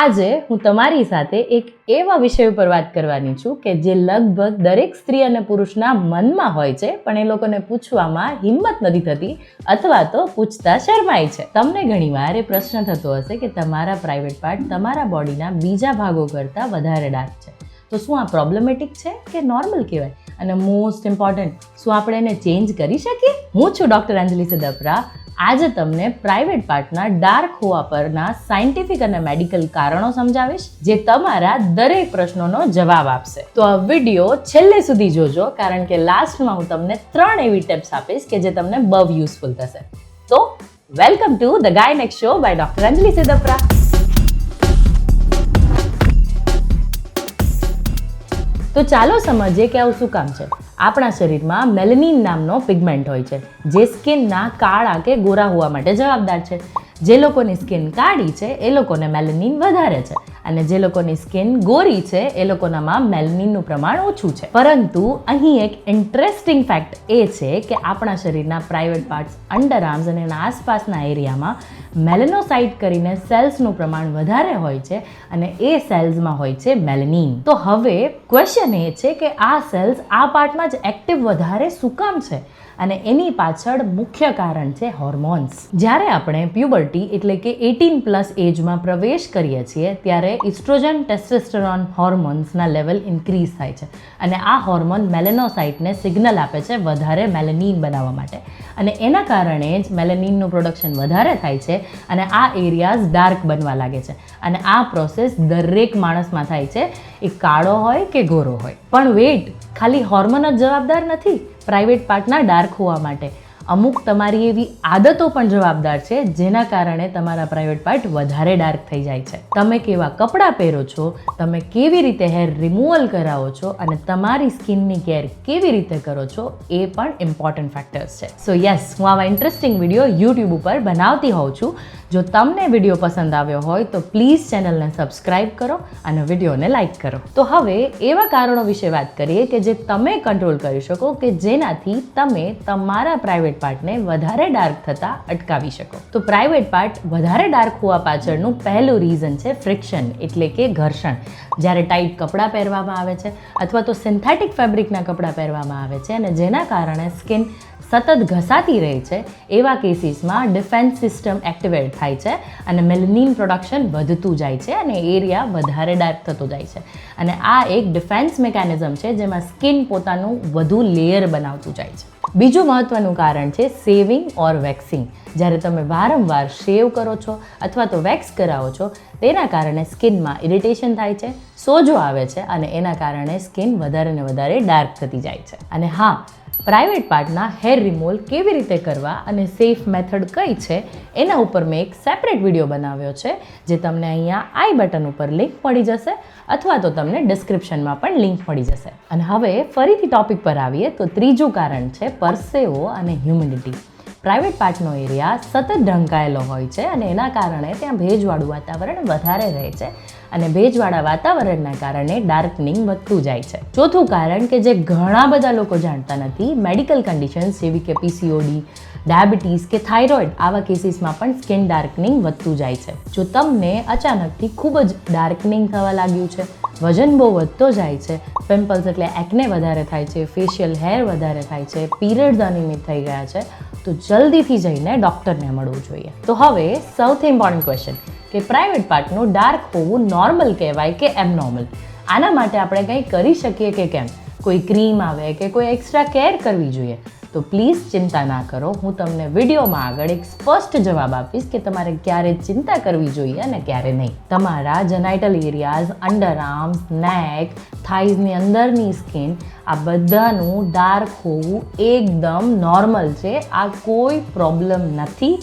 આજે હું તમારી સાથે એક એવા વિષય ઉપર વાત કરવાની છું કે જે લગભગ દરેક સ્ત્રી અને પુરુષના મનમાં હોય છે, પણ એ લોકોને પૂછવામાં હિંમત નથી થતી અથવા તો પૂછતા શરમાય છે. તમને ઘણીવાર એ પ્રશ્ન થતો હશે કે તમારા પ્રાઇવેટ પાર્ટ તમારા બોડીના બીજા ભાગો કરતાં વધારે ડાર્ક છે, તો શું આ પ્રોબ્લેમેટિક છે કે નોર્મલ કહેવાય? અને મોસ્ટ ઇમ્પોર્ટન્ટ, શું આપણે એને ચેન્જ કરી શકીએ? હું છું ડૉક્ટર અંજલિ સિદ્ધપરા. આજે તમને પ્રાઇવેટ પાર્ટના ડાર્ક હોવા પરના સાયન્ટિફિક અને મેડિકલ કારણો સમજાવીશ, જે તમારા દરેક પ્રશ્નોનો જવાબ આપશે. તો આ વિડીયો છેલ્લે સુધી જોજો, કારણ કે લાસ્ટમાં હું તમને 3 એવી ટિપ્સ આપીશ કે જે તમને બહુ યુઝફુલ થશે. તો welcome to the gynaec show by doctor Anjali Siddhpara. તો ચાલો સમજીએ કે આવું શું કામ છે. આપણા શરીરમાં મેલેનિન નામનો પિગમેન્ટ હોય છે, જે સ્કિનના કાળા કે ગોરા હોવા માટે જવાબદાર છે. જે લોકોની સ્કિન કાળી છે એ લોકોને મેલેનિન વધારે છે, અને જે લોકોની સ્કિન ગોરી છે એ લોકોનામાં મેલેનિનનું પ્રમાણ ઓછું છે. પરંતુ અહીં એક ઇન્ટરેસ્ટિંગ ફેક્ટ એ છે કે આપણા શરીરના પ્રાઇવેટ પાર્ટ્સ, અંડર આર્મ્સ અને એના આસપાસના એરિયામાં મેલેનોસાઇટ કરીને સેલ્સનું પ્રમાણ વધારે હોય છે, અને એ સેલ્સમાં હોય છે મેલેનિન. તો હવે ક્વેશ્ચન એ છે કે આ સેલ્સ આ પાર્ટમાં જ એક્ટિવ વધારે શું કામ છે? અને એની પાછળ મુખ્ય કારણ છે હોર્મોન્સ. જ્યારે આપણે પ્યુબર્ટી એટલે કે 18+ એજમાં પ્રવેશ કરીએ છીએ, ત્યારે ઇસ્ટ્રોજન, ટેસ્ટોસ્ટેરોન હોર્મોન્સના લેવલ ઇન્ક્રીઝ થાય છે, અને આ હોર્મોન મેલેનોસાઇટને સિગ્નલ આપે છે વધારે મેલેનિન બનાવવા માટે, અને એના કારણે જ મેલેનિનનું પ્રોડક્શન વધારે થાય છે, અને આ એરિયાઝ ડાર્ક બનવા લાગે છે. અને આ પ્રોસેસ દરેક માણસમાં થાય છે, એ કાળો હોય કે ગોરો હોય. પણ વેઇટ, ખાલી હોર્મોન જ જવાબદાર નથી પ્રાઇવેટ પાર્ટના ડાર્ક હોવા માટે. અમુક તમારી એવી આદતો પણ જવાબદાર છે, જેના કારણે તમારા પ્રાઇવેટ પાર્ટ વધારે ડાર્ક થઈ જાય છે. તમે કેવા કપડાં પહેરો છો, તમે કેવી રીતે હેર રિમૂવલ કરાવો છો, અને તમારી સ્કિનની કેર કેવી રીતે કરો છો, એ પણ ઇમ્પોર્ટન્ટ ફેક્ટર્સ છે. સો યસ, હું આવા ઇન્ટરેસ્ટિંગ વિડીયો યુટ્યુબ ઉપર બનાવતી હોઉં છું. જો તમને વિડીયો પસંદ આવ્યો હોય તો પ્લીઝ ચેનલને સબસ્ક્રાઇબ કરો અને વિડીયોને લાઇક કરો. તો હવે એવા કારણો વિશે વાત કરીએ કે જે તમે કંટ્રોલ કરી શકો, કે જેનાથી તમે તમારા પ્રાઇવેટ પાર્ટને વધારે ડાર્ક થતાં અટકાવી શકો. તો પ્રાઇવેટ પાર્ટ વધારે ડાર્ક હોવા પાછળનું પહેલું રીઝન છે ફ્રિક્શન, એટલે કે ઘર્ષણ. જ્યારે ટાઈટ કપડાં પહેરવામાં આવે છે અથવા તો સિન્થેટિક ફેબ્રિકના કપડાં પહેરવામાં આવે છે, અને જેના કારણે સ્કિન સતત ઘસાતી રહે છે, એવા કેસીસમાં ડિફેન્સ સિસ્ટમ એક્ટિવેટ થાય છે, અને મેલેનિન પ્રોડક્શન વધતું જાય છે, અને એરિયા વધારે ડાર્ક થતો જાય છે. અને આ એક ડિફેન્સ મિકેનિઝમ છે, જેમાં સ્કિન પોતાનું વધુ લેયર બનાવતું જાય છે. બીજું મહત્વનું કારણ છે શેવિંગ ઓર વેક્સિંગ. જ્યારે તમે વારંવાર શેવ કરો છો અથવા તો વેક્સ કરાવો છો, તેના કારણે સ્કિનમાં ઇરિટેશન થાય છે, સોજો આવે છે, અને એના કારણે સ્કિન વધારે ને વધારે ડાર્ક થતી જાય છે. અને હા, પ્રાઇવેટ પાર્ટના હેર રિમૂવલ કેવી રીતે કરવા અને સેફ મેથડ કઈ છે, એના ઉપર મેં એક સેપરેટ વિડીયો બનાવ્યો છે, જે તમને અહીંયા આઈ બટન ઉપર લિંક મળી જશે, અથવા તો તમને ડિસ્ક્રિપ્શનમાં પણ લિંક મળી જશે. અને હવે ફરીથી ટોપિક પર આવીએ તો ત્રીજું કારણ છે પરસેવો અને હ્યુમિડિટી. પ્રાઇવેટ પાર્ટનો એરિયા સતત ઢંકાયેલો હોય છે, અને એના કારણે ત્યાં ભેજવાળું વાતાવરણ વધારે રહે છે, અને ભેજવાળા વાતાવરણના કારણે ડાર્કનિંગ વધતું જાય છે. ચોથું કારણ કે જે ઘણા બધા લોકો જાણતા નથી, મેડિકલ કન્ડિશન્સ જેવી કે PCOD, ડાયાબિટીસ કે થાઇરોઇડ, આવા કેસીસમાં પણ સ્કિન ડાર્કનિંગ વધતું જાય છે. જો તમને અચાનકથી ખૂબ જ ડાર્કનિંગ થવા લાગ્યું છે, વજન બહુ વધતો જાય છે, પિમ્પલ્સ એટલે એક્ને વધારે થાય છે, ફેશિયલ હેર વધારે થાય છે, પીરિયડ્સ અનિયમિત થઈ ગયા છે, તો જલ્દીથી જઈને ડૉક્ટરને મળવું જોઈએ. તો હવે સૌથી ઇમ્પોર્ટન્ટ ક્વેશ્ચન, કે પ્રાઇવેટ પાર્ટનું ડાર્ક હોવું નોર્મલ કહેવાય કે એબનોર્મલ? આના માટે આપણે કંઈ કરી શકીએ કે કેમ? કોઈ ક્રીમ આવે કે કોઈ એક્સ્ટ્રા કેર કરવી જોઈએ? તો પ્લીઝ ચિંતા ના કરો. હું તમને વિડીયોમાં આગળ એક સ્પષ્ટ જવાબ આપીશ કે તમારે ક્યારે ચિંતા કરવી જોઈએ અને ક્યારે નહીં. તમારા જેનાઇટલ એરિયાઝ, અંડર આર્મ્સ, નેક, થાઇઝની અંદરની સ્કિન, આ બધાનું ડાર્ક હોવું એકદમ નોર્મલ છે. આ કોઈ પ્રોબ્લેમ નથી,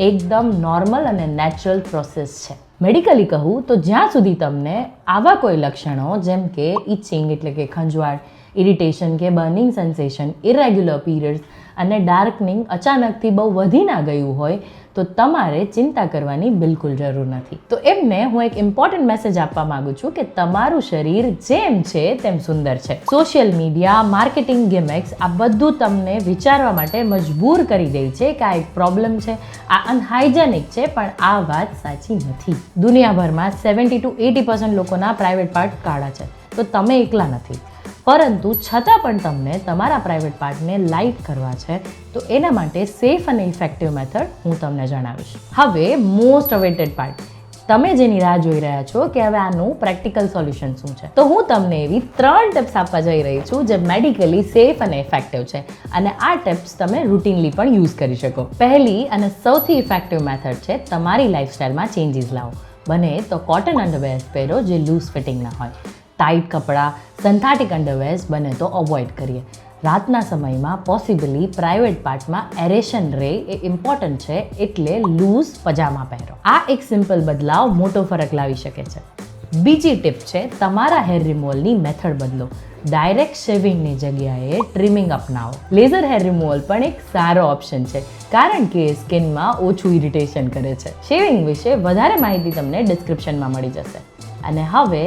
એકદમ નોર્મલ અને નેચરલ પ્રોસેસ છે. મેડિકલી કહું તો જ્યાં સુધી તમને આવા કોઈ લક્ષણો જેમ કે ઇચિંગ એટલે કે ખંજવાળ, ઇરિટેશન કે બર્નિંગ સેન્સેશન, ઇરેગ્યુલર પીરિયડ્સ અને ડાર્કનિંગ અચાનકથી બહુ વધી ના ગયું હોય, તો તમારે ચિંતા કરવાની બિલકુલ જરૂર નથી. તો એમને હું એક ઇમ્પોર્ટન્ટ મેસેજ આપવા માંગુ છું કે તમારું શરીર જેમ છે તેમ સુંદર છે. સોશિયલ મીડિયા, માર્કેટિંગ ગિમિક્સ આ બધું તમને વિચારવા માટે મજબૂર કરી દે છે કે આ એક પ્રોબ્લેમ છે, આ અનહાઇજેનિક છે, પણ આ વાત સાચી નથી. દુનિયાભરમાં 70-80% લોકોના પ્રાઇવેટ પાર્ટ કાળા છે, તો તમે એકલા નથી. પરંતુ છતાં પણ તમને તમારા પ્રાઇવેટ પાર્ટને લાઇટ કરવા છે, તો એના માટે સેફ અને ઇફેક્ટિવ મેથડ હું તમને જણાવીશ. હવે મોસ્ટ અવેટેડ પાર્ટ, તમે જેની રાહ જોઈ રહ્યા છો કે હવે આનું પ્રેક્ટિકલ સોલ્યુશન શું છે, તો હું તમને એવી 3 ટિપ્સ આપવા જઈ રહી છું જે મેડિકલી સેફ અને ઇફેક્ટિવ છે, અને આ ટિપ્સ તમે રૂટીનલી પણ યુઝ કરી શકો. પહેલી અને સૌથી ઇફેક્ટિવ મેથડ છે તમારી લાઇફસ્ટાઇલમાં ચેન્જીસ લાવો. બને તો કોટન અંડરવેર્સ પહેરો જે લૂઝ ફિટિંગ ના હોય. ટાઇટ કપડાં, સિન્થેટિક અંડરવેર્સ બને તો અવોઇડ કરીએ. રાતના સમયમાં પોસિબલી પ્રાઇવેટ પાર્ટમાં એરેશન રહે એ ઇમ્પોર્ટન્ટ છે, એટલે લૂઝ પજામા પહેરો. આ એક સિમ્પલ બદલાવ મોટો ફરક લાવી શકે છે. બીજી ટિપ છે તમારા હેર રિમૂવલની મેથડ બદલો. ડાયરેક્ટ શેવિંગની જગ્યાએ ટ્રીમિંગ અપનાવો. લેઝર હેર રિમૂવલ પણ એક સારો ઓપ્શન છે, કારણ કે સ્કિનમાં ઓછું ઇરિટેશન કરે છે. શેવિંગ વિશે વધારે માહિતી તમને ડિસ્ક્રિપ્શનમાં મળી જશે. અને હવે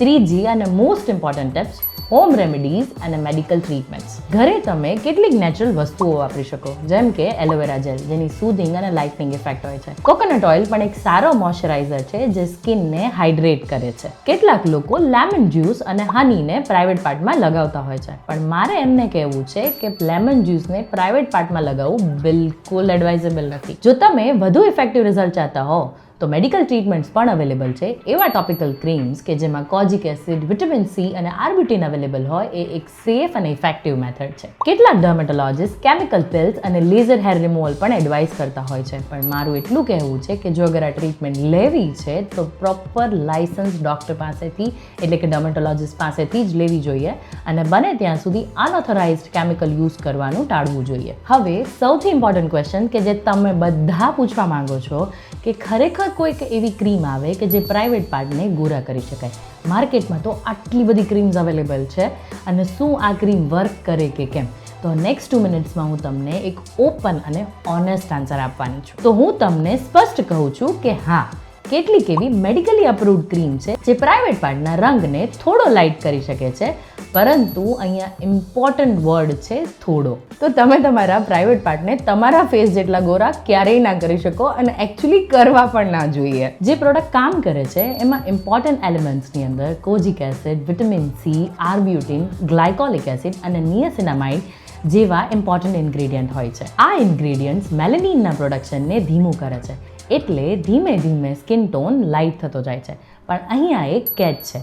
ત્રીજી અને most important tips, home remedies અને મેડિકલ ટ્રીટમેન્ટ્સ. ઘરે તમે કેટલીક નેચરલ વસ્તુઓ વાપરી શકો, જેમ કે એલોવેરા જેલ જેની સૂધિંગ અને લાઇટનિંગ ઇફેક્ટ હોય છે. કોકોનટ ઓઇલ પણ એક સારો મોઇશ્ચરાઇઝર છે જે સ્કિનને હાઇડ્રેટ કરે છે. કેટલાક લોકો લેમન જ્યુસ અને હનીને પ્રાઇવેટ પાર્ટમાં લગાવતા હોય છે, પણ મારે એમને કહેવું છે કે લેમન જ્યુસને પ્રાઇવેટ પાર્ટમાં લગાવવું બિલકુલ એડવાઇઝેબલ નથી. જો તમે વધુ ઇફેક્ટિવ રિઝલ્ટ ચાહતા હો તો મેડિકલ ટ્રીટમેન્ટ્સ પણ અવેલેબલ છે. એવા ટોપિકલ ક્રીમ્સ કે જેમાં કોજિક એસિડ, વિટામિન સી અને આર્બ્યુટિન અવેલેબલ હોય એ એક સેફ અને ઇફેક્ટિવ મેથડ છે. કેટલાક ડર્મેટોલોજીસ્ટ કેમિકલ પિલ્સ અને લેઝર હેર રિમૂવલ પણ એડવાઇસ કરતા હોય છે, પણ મારું એટલું કહેવું છે કે જો અગર આ ટ્રીટમેન્ટ લેવી છે તો પ્રોપર લાયસન્સ ડૉક્ટર પાસેથી, એટલે કે ડર્મેટોલોજીસ્ટ પાસેથી જ લેવી જોઈએ, અને બને ત્યાં સુધી અનઓથોરાઇઝ્ડ કેમિકલ યુઝ કરવાનું ટાળવું જોઈએ. હવે સૌથી ઇમ્પોર્ટન્ટ ક્વેશ્ચન કે જે તમે બધા પૂછવા માંગો છો કે ખરેખર કોઈક એવી ક્રીમ આવે કે જે પ્રાઇવેટ પાર્ટને ગોરા કરી શકાય. માર્કેટમાં તો આટલી બધી ક્રીમ્સ અવેલેબલ છે, અને શું આ ક્રીમ વર્ક કરે કે કેમ, તો નેક્સ્ટ 2 મિનિટ્સમાં હું તમને એક ઓપન અને ઓનેસ્ટ આન્સર આપવાની છું. તો હું તમને સ્પષ્ટ કહું છું કે હા, કેટલીક એવી મેડિકલી અપ્રૂવડ ક્રીમ છે જે પ્રાઇવેટ પાર્ટના રંગને થોડો લાઇટ કરી શકે છે, પરંતુ અહીંયા ઇમ્પોર્ટન્ટ વર્ડ છે થોડો. તો તમે તમારા પ્રાઇવેટ પાર્ટને તમારા ફેસ જેટલા ગોરા ક્યારેય ના કરી શકો, અને એકચ્યુઅલી કરવા પણ ના જોઈએ. જે પ્રોડક્ટ કામ કરે છે એમાં ઇમ્પોર્ટન્ટ એલિમેન્ટ્સની અંદર kojic acid, vitamin C, arbutin, glycolic acid અને નિયાસિનામાઇડ જેવા ઇમ્પોર્ટન્ટ ઇન્ગ્રેડિયન્ટ હોય છે. આ ઇન્ગ્રેડિયન્ટ્સ મેલેનિનના પ્રોડક્શનને ધીમું કરે છે, એટલે ધીમે ધીમે સ્કિન ટોન લાઇટ થતો જાય છે. પણ અહીંયા એક કેચ છે,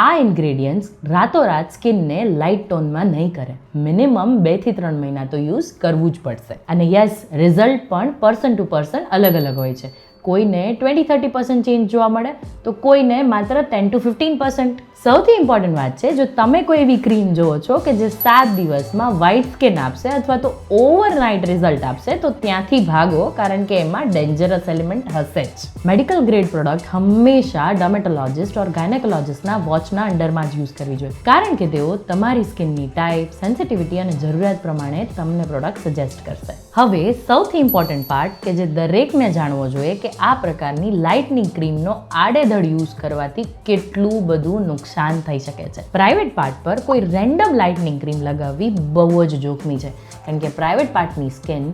આ ઇન્ગ્રેડિયન્ટ્સ રાતોરાત સ્કિનને લાઇટ ટોનમાં નહીં કરે. મિનિમમ 2 થી 3 મહિના તો યુઝ કરવું જ પડશે. અને યસ, રિઝલ્ટ પણ પર્સન ટુ પર્સન અલગ અલગ હોય છે. કોઈને 20-30% ચેન્જ જોવા મળે, તો કોઈને માત્ર 10-15%. સૌથી ઇમ્પોર્ટન્ટ વાત છે, જો તમે કોઈ એવી ક્રીમ જોવો છો કે જે 7 દિવસમાં વ્હાઇટ સ્કિન આપશે અથવા તો ઓવરનાઇટ રિઝલ્ટ આપશે, તો ત્યાંથી ભાગો, કારણ કે એમાં ડેન્જરસ એલિમેન્ટ હશે જ. મેડિકલ ગ્રેડ પ્રોડક્ટ હંમેશા ડર્મેટોલોજીસ્ટ ઓર ગાયનેકોલોજીસ્ટના વોચના અંડરમાં જ યુઝ કરવી જોઈએ, કારણ કે તેઓ તમારી સ્કિનની ટાઈપ, સેન્સિટિવિટી અને જરૂરિયાત પ્રમાણે તમને પ્રોડક્ટ સજેસ્ટ કરશે. હવે સૌથી ઇમ્પોર્ટન્ટ પાર્ટ કે જે દરેકને જાણવો જોઈએ કે આ પ્રકારની લાઇટનિંગ ક્રીમનો આડેધડ યુઝ કરવાથી કેટલું બધું નુકસાન થઈ શકે છે. પ્રાઇવેટ પાર્ટ પર કોઈ રેન્ડમ લાઇટનિંગ ક્રીમ લગાવવી બહુ જ જોખમી છે, કારણ કે પ્રાઇવેટ પાર્ટની સ્કિન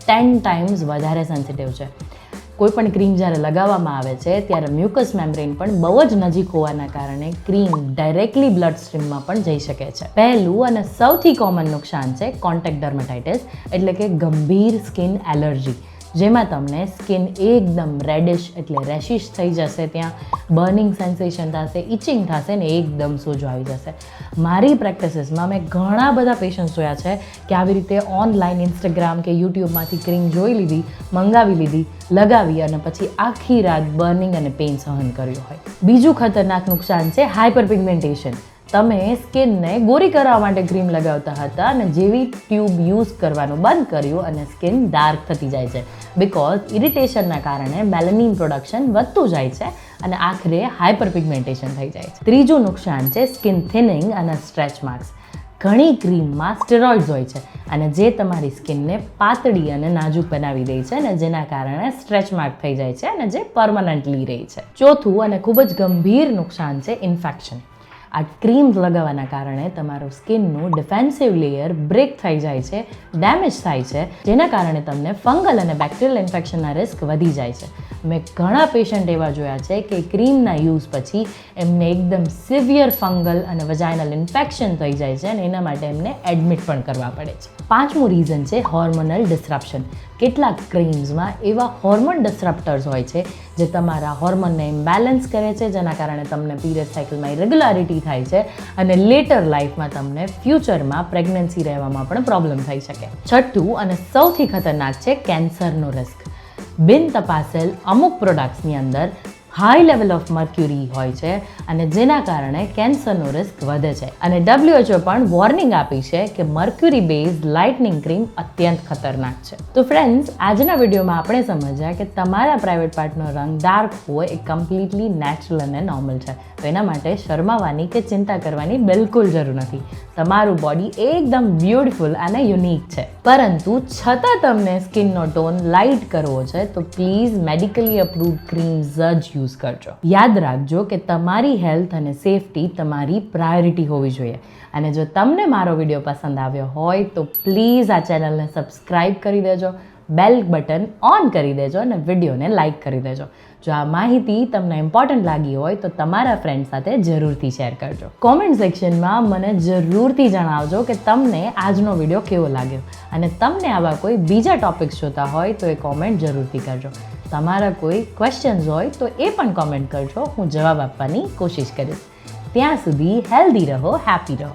10 ટાઈમ્સ વધારે સેન્સિટિવ છે. કોઈ પણ ક્રીમ જ્યારે લગાવવામાં આવે છે ત્યારે મ્યુકસ મેમ્બ્રેન પણ બહુ જ નજીક હોવાના કારણે ક્રીમ ડાયરેક્ટલી બ્લડ સ્ટ્રીમમાં પણ જઈ શકે છે. પહેલું અને સૌથી કોમન નુકસાન છે કોન્ટેક્ટ ડર્મેટાઇટિસ, એટલે કે ગંભીર સ્કિન એલર્જી, જેમાં તમને સ્કિન એકદમ રેડિશ એટલે રેશિશ થઈ જશે, ત્યાં બર્નિંગ સેન્સેશન થશે, ઇચિંગ થશે ને એકદમ સોજો આવી જશે. મારી પ્રેક્ટિસીસમાં મેં ઘણા બધા પેશન્ટ્સ જોયા છે કે આવી રીતે ઓનલાઈન ઇન્સ્ટાગ્રામ કે યુટ્યુબમાંથી ક્રીમ જોઈ લીધી, મંગાવી લીધી, લગાવી અને પછી આખી રાત બર્નિંગ અને પેઇન સહન કર્યું હોય. બીજું ખતરનાક નુકસાન છે હાઇપર પિગમેન્ટેશન. તમે સ્કિનને ગોરી કરવા માટે ક્રીમ લગાવતા હતા અને જેવી ટ્યુબ યુઝ કરવાનું બંધ કર્યું અને સ્કિન ડાર્ક થતી જાય છે, બિકોઝ ઇરિટેશનના કારણે મેલેનિન પ્રોડક્શન વધતું જાય છે અને આખરે હાઇપર પિગમેન્ટેશન થઈ જાય છે. ત્રીજું નુકસાન છે સ્કિન થિનિંગ અને સ્ટ્રેચ માર્ક્સ. ઘણી ક્રીમમાં સ્ટેરોઇડ્સ હોય છે અને જે તમારી સ્કિનને પાતળી અને નાજુક બનાવી દે છે અને જેના કારણે સ્ટ્રેચ માર્ક થઈ જાય છે અને જે પરમનન્ટલી રહે છે. ચોથું અને ખૂબ જ ગંભીર નુકસાન છે ઇન્ફેક્શન. આ ક્રીમ્સ લગાવવાના કારણે તમારું સ્કિનનું ડિફેન્સિવ લેયર બ્રેક થઈ જાય છે, ડેમેજ થાય છે, જેના કારણે તમને ફંગલ અને બેક્ટેરિયલ ઇન્ફેક્શનના રિસ્ક વધી જાય છે. મેં ઘણા પેશન્ટ એવા જોયા છે કે ક્રીમના યુઝ પછી એમને એકદમ સિવિયર ફંગલ અને વજાઇનલ ઇન્ફેક્શન થઈ જાય છે અને એના માટે એમને એડમિટ પણ કરવા પડે છે. પાંચમું રીઝન છે હોર્મોનલ ડિસ્રપ્શન. કેટલાક ક્રીમ્સમાં એવા હોર્મોન ડિસ્રપ્ટર્સ હોય છે જે તમારા હોર્મોનને ઇમ્બેલેન્સ કરે છે, જેના કારણે તમને પીરિયડ સાયકલમાં ઇરેગ્યુલારિટી થાય છે અને લેટર લાઈફમાં તમને ફ્યુચરમાં પ્રેગ્નન્સી રહેવામાં પણ પ્રોબ્લેમ થઈ શકે. છઠ્ઠું અને સૌથી ખતરનાક છે કેન્સરનો રિસ્ક. બિન તપાસેલ અમુક પ્રોડક્ટ્સની અંદર હાઈ લેવલ ઓફ મર્ક્યુરી હોય છે અને જેના કારણે કેન્સરનો રિસ્ક વધે છે. અને WHO પણ વોર્નિંગ આપી છે કે મર્ક્યુરી બેઝડ લાઇટનિંગ ક્રીમ અત્યંત ખતરનાક છે. તો ફ્રેન્ડ્સ, આજના વિડીયોમાં આપણે સમજ્યા કે તમારા પ્રાઇવેટ પાર્ટનો રંગ ડાર્ક હોય એ કમ્પ્લીટલી નેચરલ અને નોર્મલ છે. તો એના માટે શરમાવાની કે ચિંતા કરવાની બિલકુલ જરૂર નથી. તમારું બોડી એકદમ બ્યુટીફુલ અને યુનિક છે. પરંતુ છતાં તમને સ્કિનનો ટોન લાઇટ કરવો છે તો પ્લીઝ મેડિકલી અપ્રૂવ્ડ ક્રીમ્સ જ યુઝ કરજો. યાદ રાખજો કે તમારી હેલ્થ અને સેફટી તમારી પ્રાયોરિટી હોવી જોઈએ. અને જો તમને મારો વિડીયો પસંદ આવ્યો હોય તો પ્લીઝ આ ચેનલને સબસ્ક્રાઇબ કરી દેજો, બેલ બટન ઓન કરી દેજો અને વિડીયોને લાઇક કરી દેજો. જો આ માહિતી તમને ઇમ્પોર્ટન્ટ લાગી હોય તો તમારા ફ્રેન્ડ સાથે જરૂરથી શેર કરજો. કોમેન્ટ સેક્શનમાં મને જરૂરથી જણાવજો કે તમને આજનો વિડીયો કેવો લાગ્યો અને તમને આવા કોઈ બીજા ટોપિક્સ જોતા હોય તો એ કોમેન્ટ જરૂરથી કરજો. તમારા કોઈ ક્વેશ્ચન્સ હોય તો એ પણ કોમેન્ટ કરજો, હું જવાબ આપવાની કોશિશ કરીશ. ત્યાં સુધી હેલ્ધી રહો, હેપી રહો.